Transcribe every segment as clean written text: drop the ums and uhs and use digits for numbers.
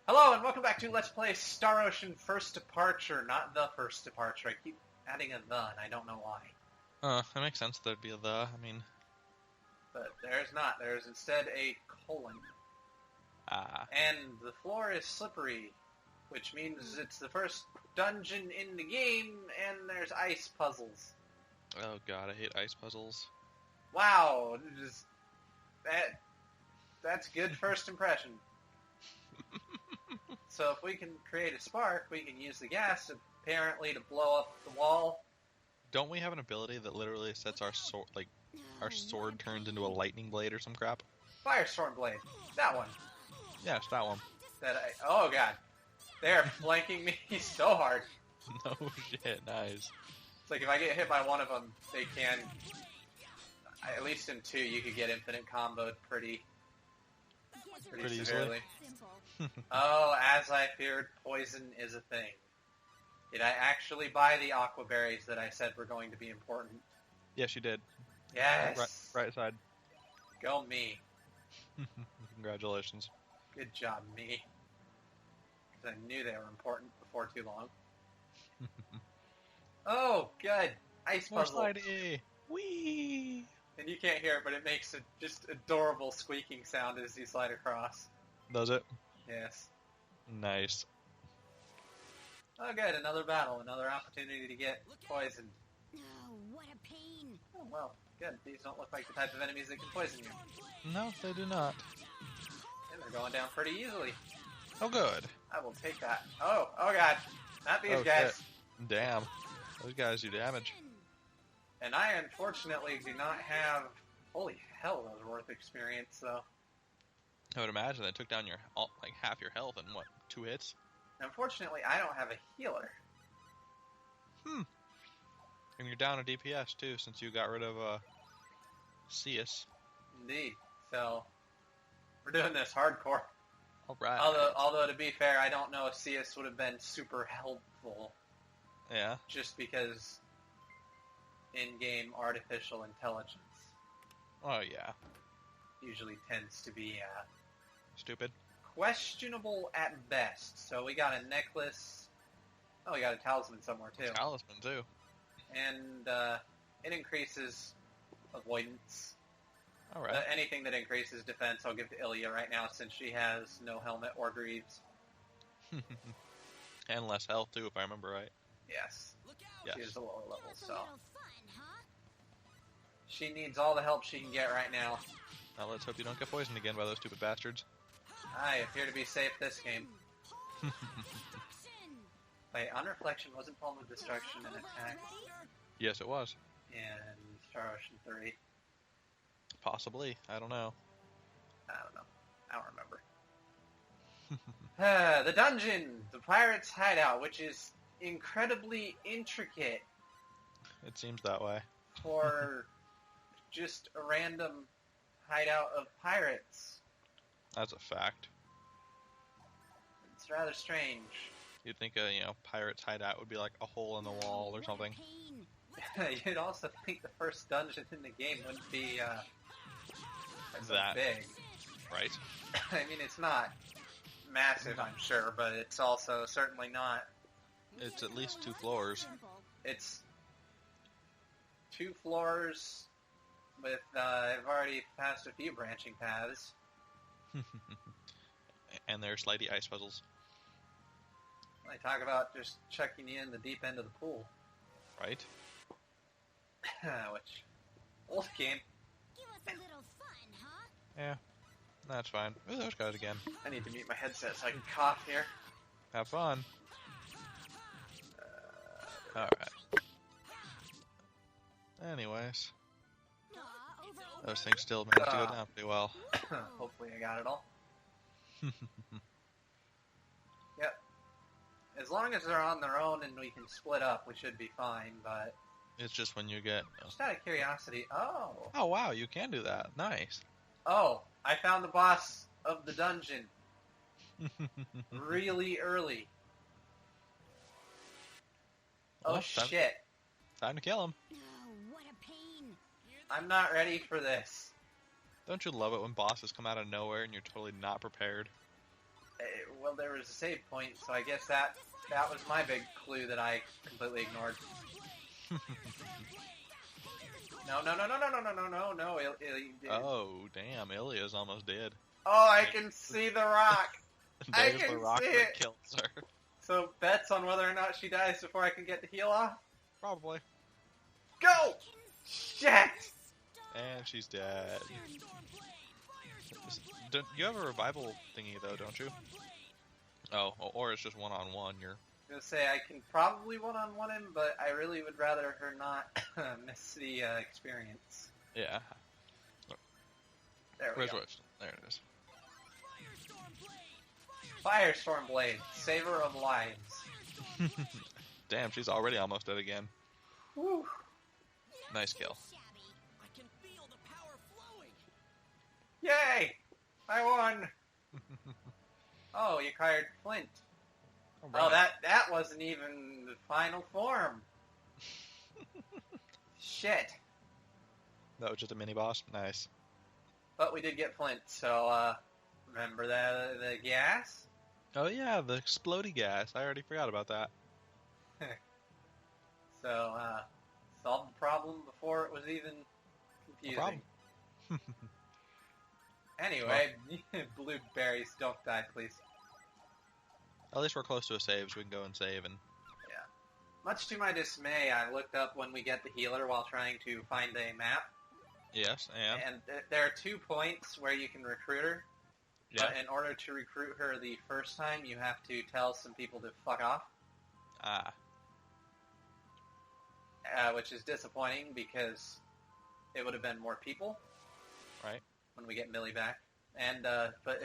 Hello and welcome back to Let's Play Star Ocean First Departure, not the First Departure. I keep adding a the and I don't know why. That makes sense. There'd be a the. But there's not. There's instead a colon. And the floor is slippery, which means it's the first dungeon in the game, and there's ice puzzles. Oh god, I hate ice puzzles. Wow, that's good first impression. So if we can create a spark, we can use the gas apparently to blow up the wall. Don't we have an ability that literally sets our sword, our sword turns into a lightning blade or some crap? Firestorm blade. That one. Yeah, it's that one. Oh god. They're flanking me so hard. No shit, nice. It's like if I get hit by one of them, they can... At least in 2, you could get infinite comboed pretty severely. Oh, as I feared, poison is a thing. Did I actually buy the aqua berries that I said were going to be important? Yes, you did. Yes! Right side. Go me. Congratulations. Good job, me. Because I knew they were important before too long. Oh, good. Ice puzzle. More slidey. Whee! And you can't hear it, but it makes a just adorable squeaking sound as you slide across. Does it? Yes. Nice. Oh, good. Another battle. Another opportunity to get poisoned. Oh, what a pain. Oh, well. Good. These don't look like the type of enemies that can poison you. No, they do not. And they're going down pretty easily. Oh, good. I will take that. Oh god. Not these guys. Shit. Damn. Those guys do damage. And I, unfortunately, do not have... Holy hell, that was worth experience, though. I would imagine they took down half your health in, 2 hits? Unfortunately, I don't have a healer. And you're down a DPS, too, since you got rid of, Ceus. Indeed. So, we're doing this hardcore. Alright. Although, to be fair, I don't know if Ceus would have been super helpful. Yeah? Just because in-game artificial intelligence Oh, yeah. usually tends to be Stupid. questionable at best. So we got a necklace. Oh, we got a talisman somewhere, too. Talisman, too. And it increases avoidance. Alright. Anything that increases defense, I'll give to Ilya right now, since she has no helmet or greaves. And less health, too, if I remember right. Yes. Yes. She is a lower level, That's a so little fun, huh? she needs all the help she can get right now. Now let's hope you don't get poisoned again by those stupid bastards. I appear to be safe this game. Wait, on reflection, wasn't Palm of Destruction an attack Yes, it was. in Star Ocean 3? Possibly. I don't know. I don't know. I don't remember. The dungeon! The pirate's hideout, which is incredibly intricate It seems that way. for just a random hideout of pirates. That's a fact. It's rather strange. You'd think a, pirate's hideout would be like a hole in the wall or What a something. pain. You'd also think the first dungeon in the game wouldn't be so That. big. Right? I mean, it's not massive, I'm sure, but it's also certainly not. It's at least 2 floors. It's 2 floors with, I've already passed a few branching paths. And there's slidey ice puzzles. I talk about just chucking you in the deep end of the pool. Right? Which, old game. Give us a little fun, huh? Yeah. That's fine. Ooh, those guys again. I need to mute my headset so I can cough here. Have fun. Alright. Anyways. Those things still managed to go down pretty well. Hopefully I got it all. Yep. As long as they're on their own and we can split up, we should be fine, but... It's just when you get... Just out of curiosity, Oh, wow, you can do that. Nice. Oh, I found the boss of the dungeon really early. Well, Oh, shit. Time to kill him. Oh, what a pain. I'm not ready for this. Don't you love it when bosses come out of nowhere and you're totally not prepared? well, there was a save point, so I guess that was my big clue that I completely ignored. No. Oh, damn, Ilya's almost dead. Oh, I can see the rock. I There's can the rock see that it. kills her. So bets on whether or not she dies before I can get the heal off? Probably. Go! Shit! And she's dead. You have a revival thingy, though, don't you? Oh, or it's just one-on-one. You're... I was gonna say, I can probably one-on-one him, but I really would rather her not miss the experience. Yeah. There we Where's go. Roach? There it is. Firestorm Blade, saver of lives. Damn, she's already almost dead again. Woo. Nice kill. I can feel the power flowing. Yay! I won! Oh, you acquired Flint. Oh, that wasn't even the final form. Shit. That was just a mini-boss? Nice. But we did get Flint, so, remember the gas? Oh yeah, the explodey gas. I already forgot about that. So, solved the problem before it was even confusing. No problem. Anyway, blueberries, don't die, please. At least we're close to a save, so we can go and save. And Much to my dismay, I looked up when we get the healer while trying to find a map. yes, And there are 2 points where you can recruit her. yeah. But in order to recruit her the first time, you have to tell some people to fuck off. Ah, Which is disappointing because it would have been more people. right. When we get Millie back. And, but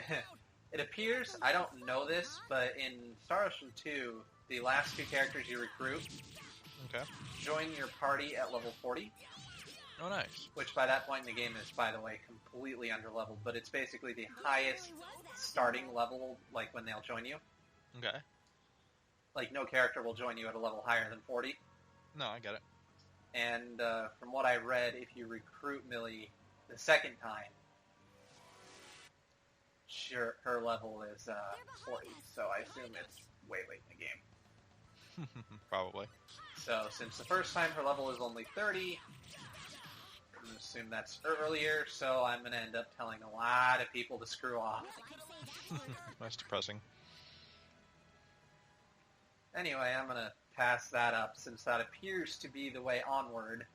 it appears, I don't know this, but in Star Ocean 2, the last 2 characters you recruit Okay. join your party at level 40, Oh, nice. which by that point in the game is, by the way, completely underleveled, but it's basically the highest starting level, like, when they'll join you. Okay. Like, no character will join you at a level higher than 40. No, I get it. And, from what I read, if you recruit Millie the second time, sure, her level is 40, so I assume it's way late in the game. Probably. So since the first time her level is only 30, I'm going to assume that's earlier, so I'm going to end up telling a lot of people to screw off. That's depressing. Anyway, I'm going to pass that up since that appears to be the way onward,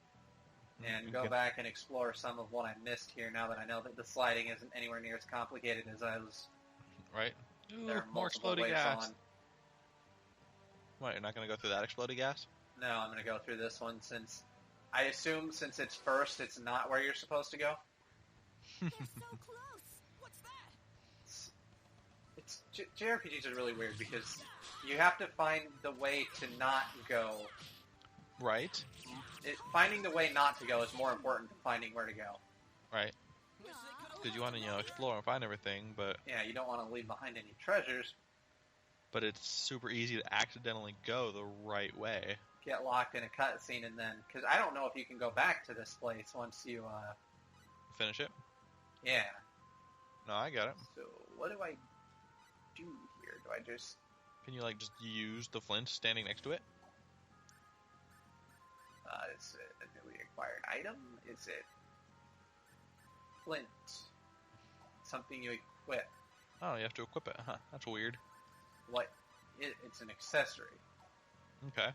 and go Okay. back and explore some of what I missed here now that I know that the sliding isn't anywhere near as complicated as I was. Right. Ooh, There are more multiple exploding ways gas. on. What, you're not going to go through that exploding gas? No, I'm going to go through this one since I assume since it's first, it's not where you're supposed to go. They're so close. What's that? It's JRPGs are really weird because you have to find the way to not go. Right. Finding the way not to go is more important than finding where to go. Right. Because you want to, explore and find everything, but Yeah, you don't want to leave behind any treasures. it's super easy to accidentally go the right way. Get locked in a cutscene and then... Because I don't know if you can go back to this place once you... Finish it? Yeah. No, I got it. So, what do I do here? Do I just... Can you, just use the flint standing next to it? Is it a newly acquired item? Is it... Flint? Something you equip? Oh, you have to equip it. Huh, that's weird. What? It's an accessory. Okay.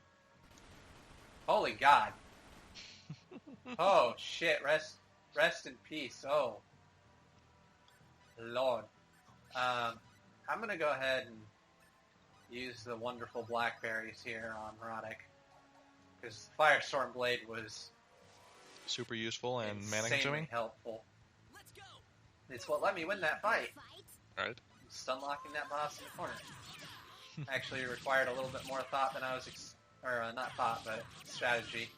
Holy God. Oh, shit. Rest in peace. Oh. Lord. I'm going to go ahead and use the wonderful blackberries here on Roddick. Because Firestorm Blade was Super useful and mana insanely consuming? helpful. Let's go. It's what let me win that fight. Alright. Stun locking that boss in the corner. Actually required a little bit more thought than I was... not thought, but strategy.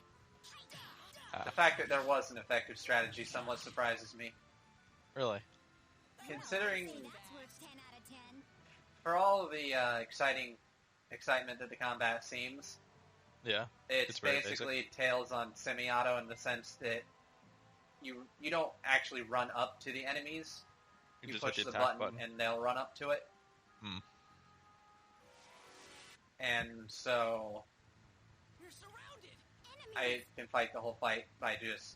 The fact that there was an effective strategy somewhat surprises me. Really? Considering, That's worth 10 out of 10. for all of the excitement that the combat seems, Yeah. it's It's very basically Tales on semi-auto in the sense that you don't actually run up to the enemies. You just push hit the the attack button, and they'll run up to it. Hmm. And so You're surrounded. I can fight the whole fight by just...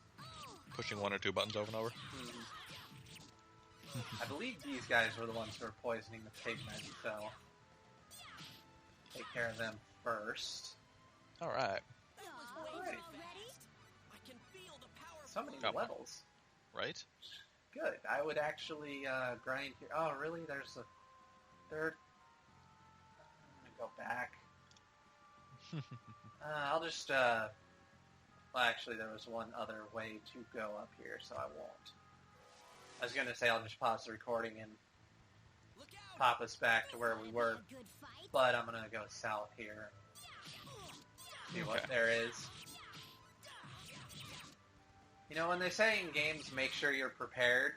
Pushing one or two buttons over and over. I believe these guys were the ones who were poisoning the pigmen, so... Take care of them first. Alright. Alright. I can feel the power. So many Come on. levels. Right? Good. I would actually grind here. Oh, really? There's a third... I'm gonna go back. I'll just... Well, actually, there was one other way to go up here, so I won't. I was gonna say I'll just pause the recording and Look out. pop us back to where we were, Good fight. but I'm gonna go south here. See what Okay. there is. You know, when they say in games, make sure you're prepared.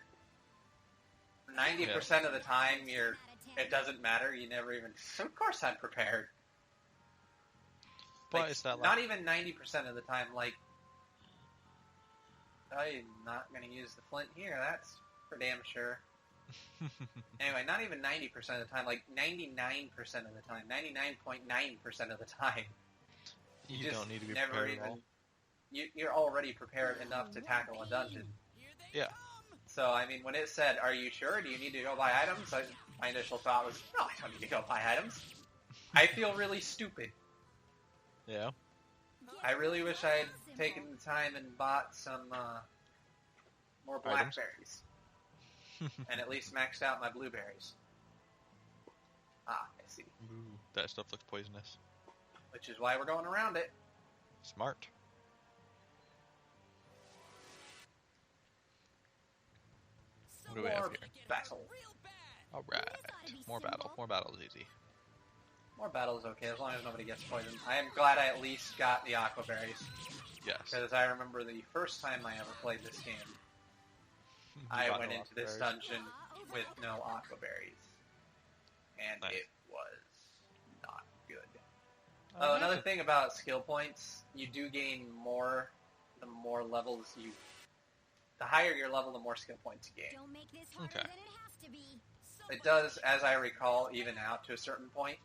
90% of the time, it doesn't matter. You never even. Of course, I'm prepared. But Like, it's not not like... even 90% of the time. Like, I'm not gonna use the flint here. That's for damn sure. Anyway, not even 90% of the time. Like 99% of the time. 99.9% of the time. you just don't need to be never prepared even. at all. You're already prepared enough to tackle a dungeon. Here they Yeah. come. So, I mean, when it said, "Are you sure? Do you need to go buy items?" My initial thought was, "No, I don't need to go buy items." I feel really stupid. Yeah. I really wish I had taken the time and bought some more Items? blackberries, and at least maxed out my blueberries. Ah, I see. Ooh, that stuff looks poisonous. Which is why we're going around it. Smart. What do we have More here? battle. Real bad. Alright. More battle. More battle is easy. More battle is okay as long as nobody gets poisoned. I am glad I at least got the aqua berries, Yes. because I remember the first time I ever played this game, I Got went no into this aquaberries. dungeon with no aqua berries, and Nice. it was not good. Oh, Another that's thing about skill points, you do gain more the more levels you... The higher your level, the more skill points you gain. Don't make this harder Okay. than it has to be. It does, as I recall, even out to a certain point.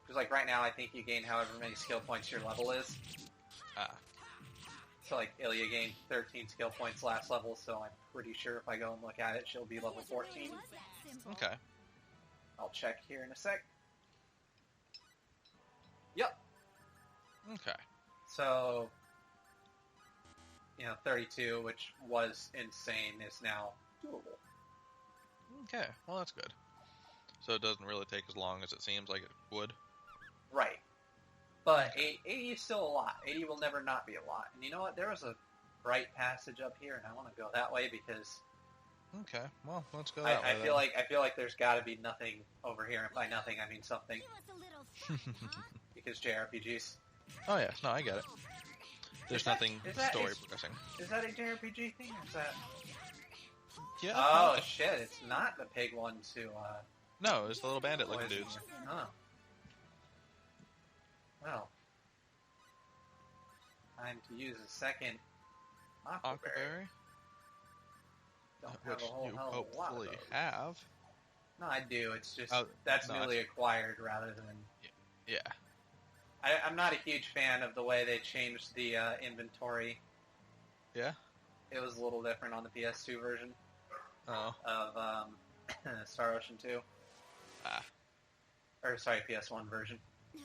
Because, like, right now, I think you gain however many skill points your level is. Ah. So, like, Ilya gained 13 skill points last level, so I'm pretty sure if I go and look at it, she'll be level Guess it really 14. was that simple. Okay. I'll check here in a sec. Yep. Okay. So, 32, which was insane, is now doable. Okay. Well, that's good. So it doesn't really take as long as it seems like it would. Right. But 80 is still a lot. 80 will never not be a lot. And you know what? There was a bright passage up here, and I want to go that way because Okay. Well, let's go that I way feel like there's got to be nothing over here, and by nothing I mean something, Give us a little something, huh? because JRPGs. Oh yes. No, I get it. There's Is that- nothing is that- story is- progressing. Is that a JRPG thing, or is that... Yeah. Oh, no, shit, it's not the pig one to, no, it's the little bandit looking poison dudes. you. Huh. Well. Time to use a second aqua berry. Aquaberry, Don't have which a whole you hell of a lot of hopefully those. have. No, I do. It's just Oh, that's no, newly acquired rather than. Yeah. I'm not a huge fan of the way they changed the inventory. Yeah. It was a little different on the PS2 version Oh. of Star Ocean 2. Ah. Or, sorry, PS1 version. Oh,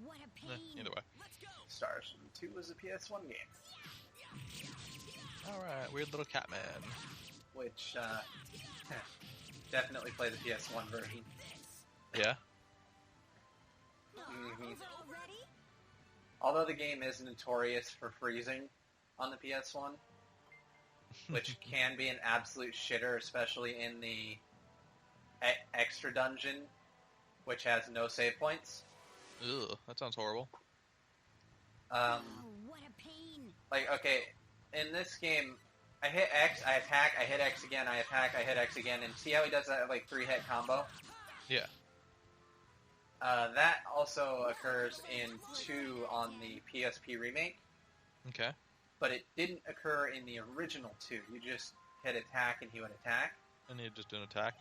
what a Eh, pain. either way. Let's go. Star Ocean 2 was a PS1 game, All right. Weird little cat man. which definitely play the PS1 version. Yeah. Mhm. Already? Although the game is notorious for freezing on the PS1, which can be an absolute shitter, especially in the extra dungeon, which has no save points. Ugh. That sounds horrible. Oh, what a pain. Like, okay, in this game, I hit X, I attack, I hit X again, I attack, I hit X again, and see how he does that, like, 3-hit combo? Yeah. That also occurs in 2 on the PSP remake, Okay. but it didn't occur in the original 2. You just hit attack and he would attack, I need to just do an attack.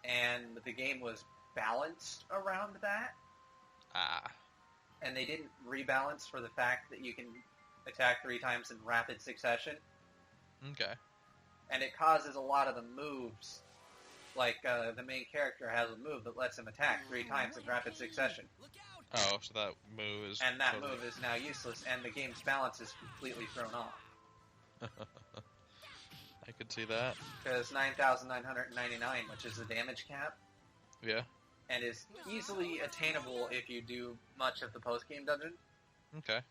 and the game was balanced around that. Ah. and they didn't rebalance for the fact that you can attack 3 times in rapid succession, Okay. and it causes a lot of the moves. Like, the main character has a move that lets him attack 3 times in rapid succession. Look out! Oh, so that move is... And that totally- move is now useless, and the game's balance is completely thrown off. I could see that. Because 9,999, which is the damage cap, Yeah. and is easily attainable if you do much of the post-game dungeon, Okay.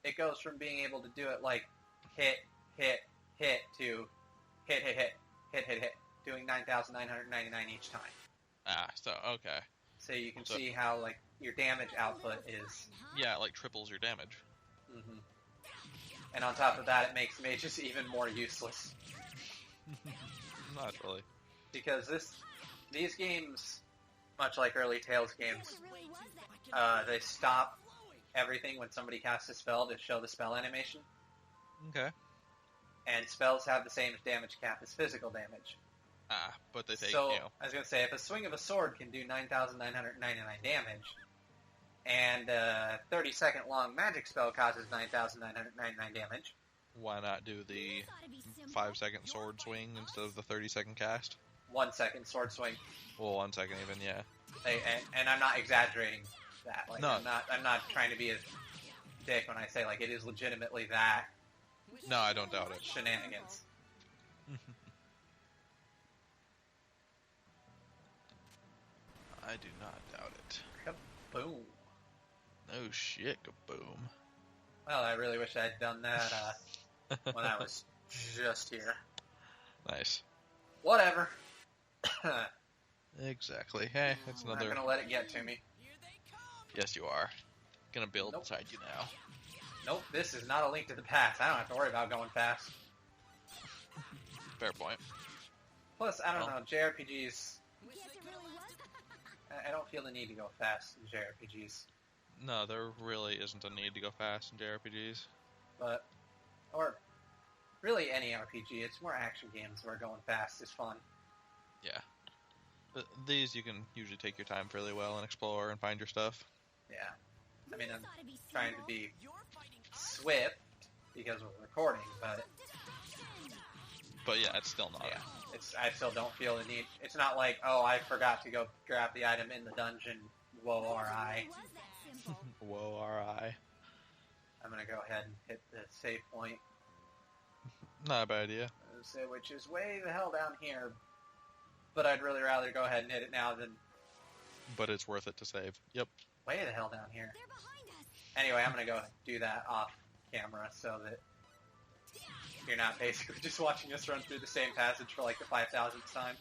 it goes from being able to do it like hit, hit, hit, to hit, hit, hit, hit, hit, hit, doing 9,999 each time. Ah, so, okay. So you can So- see how, like, your damage output is... Yeah, it, like, triples your damage. hmm And on top of that, it makes mages even more useless. Naturally. Because these games, much like early Tales games, What really was that? they stop everything when somebody casts a spell to show the spell animation. Okay. And spells have the same damage cap as physical damage. Ah, but they take, So, you know... I was going to say, if a swing of a sword can do 9,999 damage, and a 30-second long magic spell causes 9,999 damage, Why not do the This ought to be simple. 5-second sword swing instead of the 30-second cast? 1 second sword swing. Well, 1 second even, yeah. And I'm not exaggerating that. Like, No. I'm not trying to be a dick when I say, like, it is legitimately that No, I don't doubt it. shenanigans. I do not doubt it. Boom. No shit, kaboom. Well, I really wish I had done that when I was just here. Nice. Whatever. Exactly. Hey, that's I'm not another... gonna let it get to me. Here they come! Yes, you are. Gonna build Nope. beside you now. Nope, this is not a Link to the Past. I don't have to worry about going fast. Fair point. Plus, I don't Well. know, JRPGs, Guess it really was. I don't feel the need to go fast in JRPGs. No, there really isn't a need to go fast in JRPGs. But, or really any RPG, it's more action games where going fast is fun. Yeah. But these you can usually take your time fairly well and explore and find your stuff. Yeah. I mean, I'm This ought to be trying to simple. be You're fighting swift because we're recording, but But yeah, it's still not. yeah, I still don't feel the need. It's not like, oh, I forgot to go grab the item in the dungeon. Whoa, Guess it RI. really was that simple. Whoa, RI. I'm gonna go ahead and hit the save point, Not a bad idea. which is way the hell down here. But I'd really rather go ahead and hit it now than But it's worth it to save. Yep. way the hell down here. They're behind us. Anyway, I'm gonna go do that off camera so that you're not basically just watching us run through the same passage for like the 5,000th time.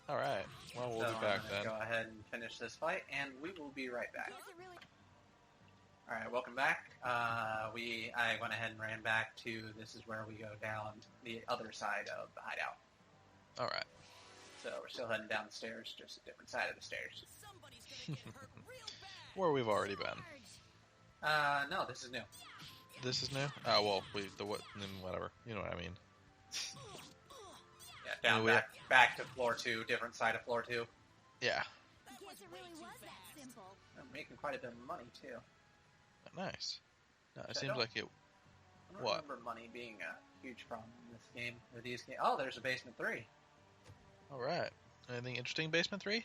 Alright. Well, we'll so be back I'm then. gonna go ahead and finish this fight, and we will be right back. Guess it really. All right, welcome back. I went ahead and ran back to this is where we go down the other side of the hideout. Alright. So we're still heading down the stairs, just a different side of the stairs. Somebody's gonna get hurt real bad! Where we've already been. No, this is new. This is new? Oh, well, whatever. You know what I mean. Yeah, down Yeah, back to floor 2, different side of floor 2. Yeah. Guess it really was that simple. I'm making quite a bit of money too. Nice. No, it I seems don't- like it... I don't What? remember money being a huge problem in this game, or these games. Oh, there's a basement 3. Alright. Anything interesting in Basement 3?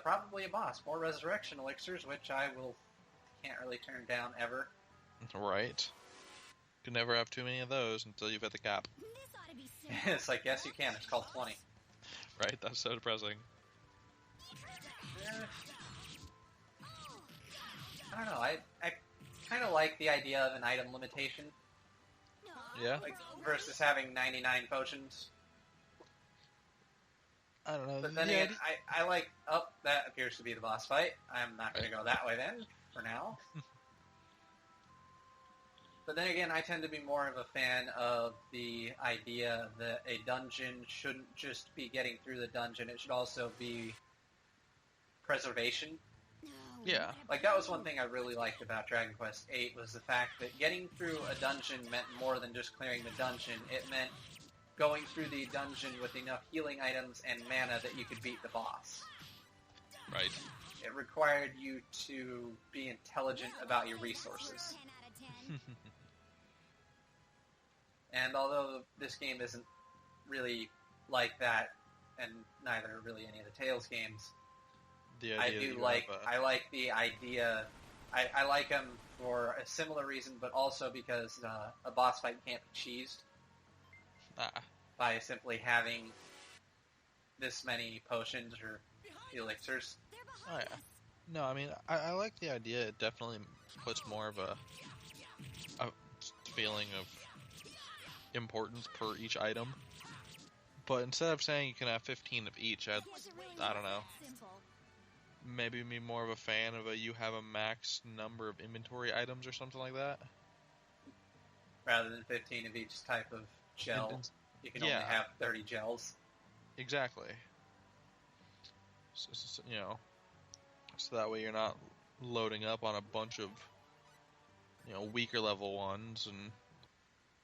Probably a boss. More resurrection elixirs, which I can't really turn down ever. Right. Could never have too many of those until you've hit the cap. This ought to be simple. It's like, yes, you can. It's called 20. Right? That's so depressing. I don't know. I kind of like the idea of an item limitation, Yeah? like versus having 99 potions. I don't know. But then again, I like. Oh, that appears to be the boss fight. I'm not going to go that way then, for now. But then again, I tend to be more of a fan of the idea that a dungeon shouldn't just be getting through the dungeon. It should also be preservation. Yeah. Like, that was one thing I really liked about Dragon Quest VIII, was the fact that getting through a dungeon meant more than just clearing the dungeon. It meant going through the dungeon with enough healing items and mana that you could beat the boss. Right. it required you to be intelligent about your resources. 10 out of 10. And although this game isn't really like that, and neither really any of the Tales games, The I idea that do you like have I like the idea. I like them for a similar reason, but also because a boss fight can't be cheesed by simply having this many potions or elixirs. They're Oh behind yeah. us. No, I mean, I like the idea. It definitely puts more of a feeling of importance per each item. But instead of saying you can have 15 of each, Guess it really I don't was know. that simple. Maybe be more of a fan of you have a max number of inventory items or something like that. Rather than 15 of each type of gel, And- you can yeah. only have 30 gels. Exactly. You know, so that way you're not loading up on a bunch of, weaker level ones, and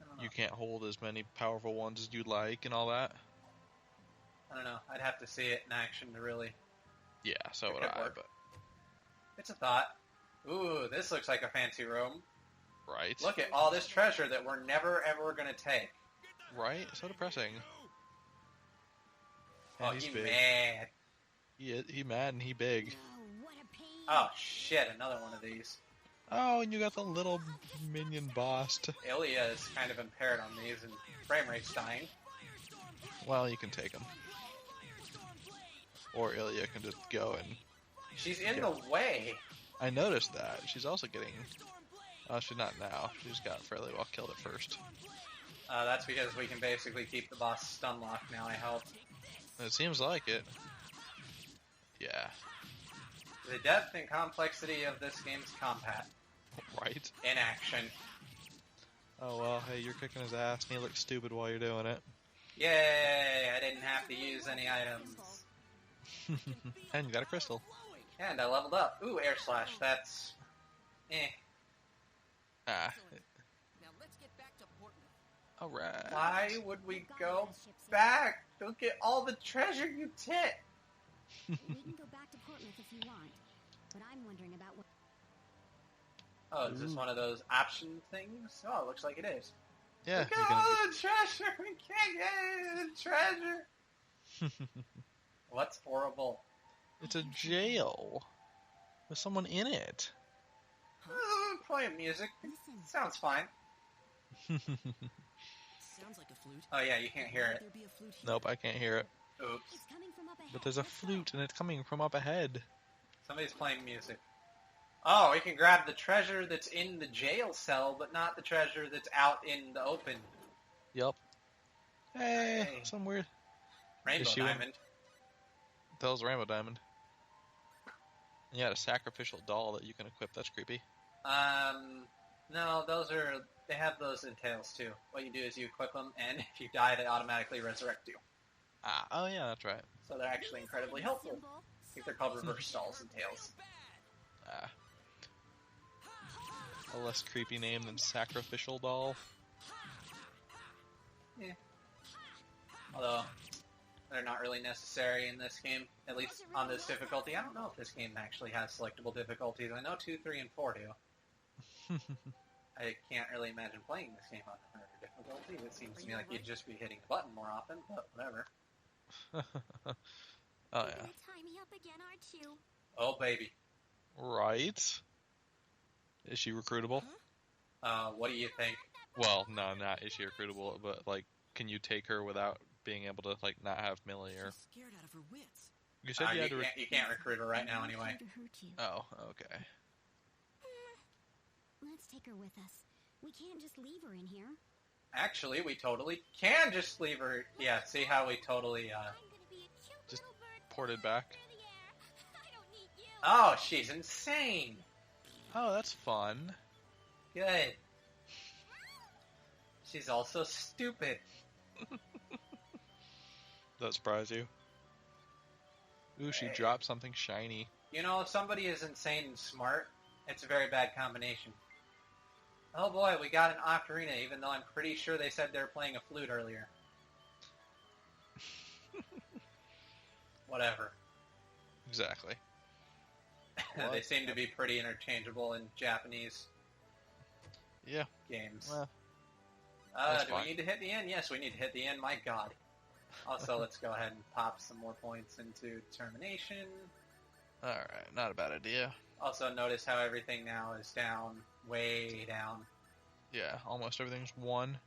I don't know. you can't hold as many powerful ones as you'd like and all that. I don't know. I'd have to see it in action to really. Yeah, so It would could I, work. but It's a thought. Ooh, this looks like a fancy room. right. Look at all this treasure that we're never ever gonna take. Right? So depressing. Oh, And he's he big. mad. He mad and he big. Oh, what a pain. Oh shit, another one of these. Oh, and you got the little minion boss. Ilya is kind of impaired on these, and frame rate's dying. Well, you can take him. Or Ilya can just go and... She's in the way. I noticed that. She's also getting... Oh, she's not now. She's got fairly well killed at first. That's because we can basically keep the boss stun locked now, I hope. It seems like it. Yeah. The depth and complexity of this game's combat Right? in action. Oh, well, hey, you're kicking his ass and he looks stupid while you're doing it. Yay! I didn't have to use any items. And you got a crystal. And I leveled up. Ooh, air slash. That's... Ah, Now let's get back to Portland. alright. Why would we go back? Look at all the treasure you took. We can go back to Portland if you want, but I'm wondering about what. Oh, is this one of those option things? Oh, it looks like it is. Yeah, Look you at can... all the treasure. We can't get the treasure. What's horrible? It's a jail. With someone in it. Playing music. Listen. Sounds fine. Sounds like a flute. Oh yeah, you can't hear it. There be a flute here? Nope, I can't hear it. Oops. It's coming from up ahead. But there's a Let's go. flute and it's coming from up ahead. Somebody's playing music. Oh, we can grab the treasure that's in the jail cell, but not the treasure that's out in the open. Yep. Hey, Hey. some weird... Rainbow Is she one? diamond. That was Rainbow Diamond. And you had a sacrificial doll that you can equip. That's creepy. No, they have those in Tales too. What you do is you equip them, and if you die, they automatically resurrect you. Ah, oh yeah, that's right. So they're actually incredibly helpful. Simple. I think they're called reverse dolls in Tales. Ah. A less creepy name than sacrificial doll. Although, they're not really necessary in this game, at least on this difficulty. I don't know if this game actually has selectable difficulties. I know 2, 3, and 4 do. I can't really imagine playing this game on harder difficulty. It seems to me like you'd just be hitting the button more often, but whatever. Oh You're yeah. gonna tie me up again, aren't you? Oh, baby. Right. Is she recruitable? What do you think? Well, no, not is she recruitable, but like, can you take her without being able to like not have melee or? She's scared out of her wits. You said you had to. You can't recruit her right now I'm not anyway. trying to hurt you. Oh, okay. Let's take her with us. We can't just leave her in here. Actually, we totally can just leave her. Yeah, see how we totally, I'm gonna be a cute Just little bird ported back. through the air. I don't need you. Oh, she's insane. Oh, that's fun. Good. She's also stupid. That surprise you? Ooh, she Hey. dropped something shiny. You know, if somebody is insane and smart, it's a very bad combination. Oh boy, we got an ocarina, even though I'm pretty sure they said they were playing a flute earlier. Whatever. Exactly. They seem to be pretty interchangeable in Japanese games. Well, do we need to hit the end? Yes, we need to hit the end. My God. Also, let's go ahead and pop some more points into determination. Alright, not a bad idea. Also, notice how everything now is down, way down. Yeah, almost everything's 1.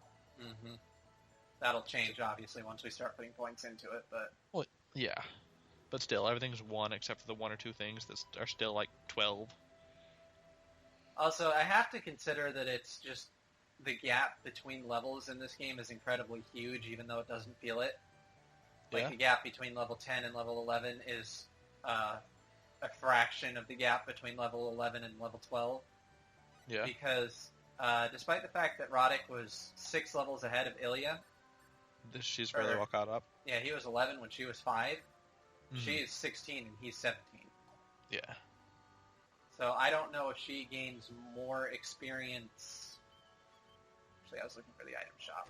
Mm-hmm. That'll change, obviously, once we start putting points into it, but... Well, yeah. But still, everything's 1 except for the 1 or 2 things that are still, like, 12. Also, I have to consider that it's just... the gap between levels in this game is incredibly huge, even though it doesn't feel it. Like, the gap between level 10 and level 11 is a fraction of the gap between level 11 and level 12. Yeah. Because despite the fact that Roddick was 6 levels ahead of Ilya... She's fairly well caught up. Yeah, he was 11 when she was 5. Mm-hmm. She is 16 and he's 17. Yeah. So I don't know if she gains more experience... Actually, I was looking for the item shop.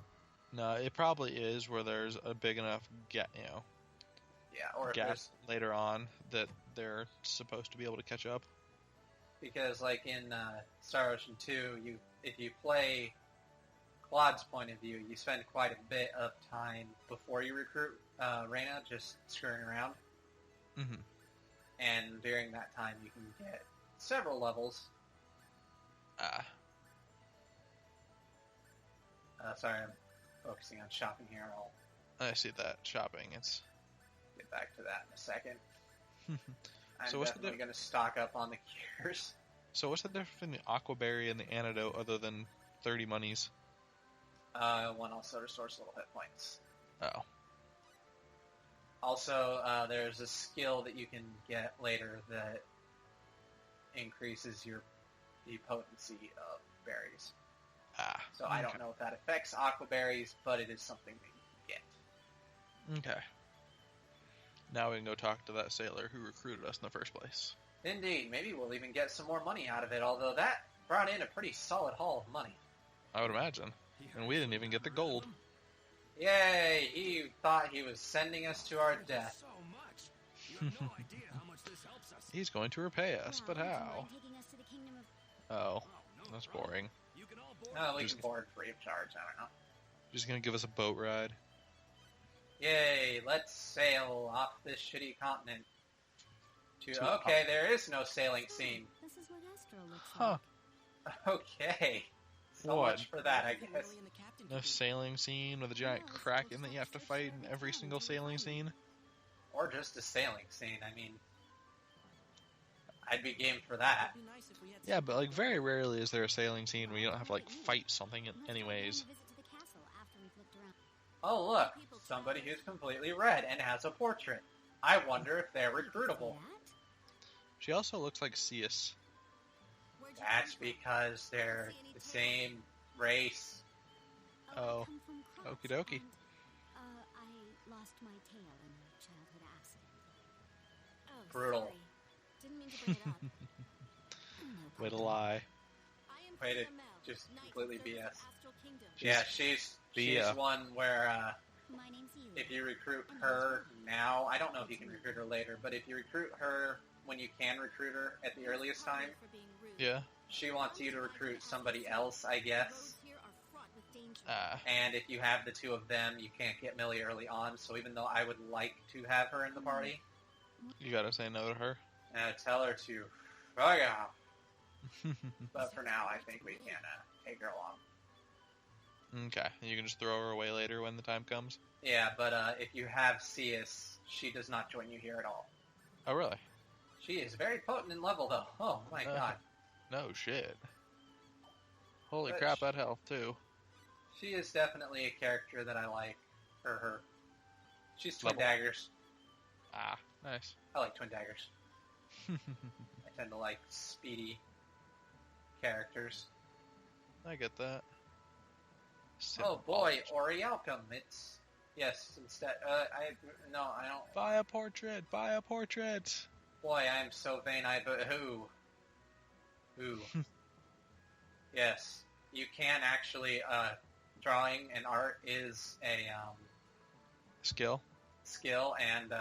No, it probably is where there's a big enough gap later on that they're supposed to be able to catch up. Because, like in Star Ocean 2, if you play Claude's point of view, you spend quite a bit of time before you recruit Reyna just screwing around. Mm-hmm. And during that time, you can get several levels. Sorry, I'm focusing on shopping here. I see that. Shopping. It's... get back to that in a second. I'm So definitely going to stock up on the cures. So what's the difference between the Aquaberry and the Antidote other than 30 monies? One also restores little hit points. Oh. Also, there's a skill that you can get later that increases the potency of berries. So I don't know if that affects Aquaberries, but it is something that you can get. Okay. Now we can go talk to that sailor who recruited us in the first place. Indeed. Maybe we'll even get some more money out of it, although that brought in a pretty solid haul of money. I would imagine. And we didn't even get the gold. Yay! He thought he was sending us to our death. He's going to repay us, but how? Oh, that's boring. Oh, we can board free of charge, I don't know. Just gonna give us a boat ride. Yay, let's sail off this shitty continent. Okay, there is no sailing scene. This is what Astro looks like. Okay. So much for that, I guess. No sailing scene with a giant kraken that you have to fight in every single sailing scene? Or just a sailing scene, I mean... I'd be game for that. Yeah, but like very rarely is there a sailing scene where you don't have to like fight something anyways. Oh look, somebody who's completely red and has a portrait. I wonder if they're recruitable. She also looks like Cius. That's because they're the same race. Oh, okie dokie. I lost my tail in a childhood accident. Oh, Brutal. sorry. Didn't mean to bring it up. Way to lie. Way to just completely BS. Yeah, she's one where if you recruit her now, I don't know if you can recruit her later, but if you recruit her when you can recruit her at the earliest time, yeah, she wants you to recruit somebody else, I guess. And if you have the two of them, you can't get Millie early on, so even though I would like to have her in the party... You gotta say no to her. Tell her to fuck off. But for now, I think we can take her along. Okay, you can just throw her away later when the time comes? Yeah, but if you have Cius, she does not join you here at all. Oh, really? She is very potent in level, though. Oh, my god. No shit. Holy But crap, that health, too. She is definitely a character that I like. Her. She's twin Level. daggers. Ah, nice. I like twin daggers. I tend to like speedy characters. I get that. Oh boy, Orielcum. It's... Yes, instead... I don't... Buy a portrait! Buy a portrait! Boy, I am so vain, Who? Yes. You can actually... drawing and art is a... Skill? Skill, and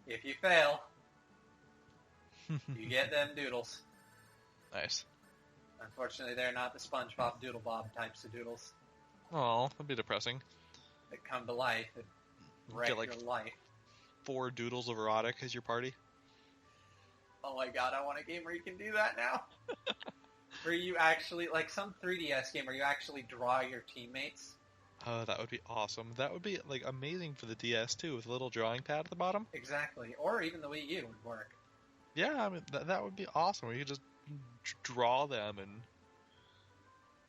if you fail... You get them doodles. Nice. Unfortunately, they're not the SpongeBob Doodle Bob types of doodles Oh, that'd be depressing. that come to life and wreck Get, like, your life. 4 doodles of erotic as your party. Oh my god, I want a game where you can do that now. Where you actually, like some 3DS game where you actually draw your teammates. Oh, that would be awesome. That would be, like, amazing for the DS, too, with a little drawing pad at the bottom. Exactly. Or even the Wii U would work. Yeah, I mean, that would be awesome, where you could just draw them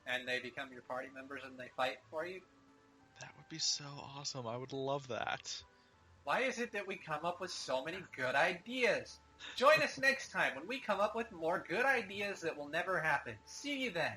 And they become your party members and they fight for you. That would be so awesome. I would love that. Why is it that we come up with so many good ideas? Join us next time when we come up with more good ideas that will never happen. See you then.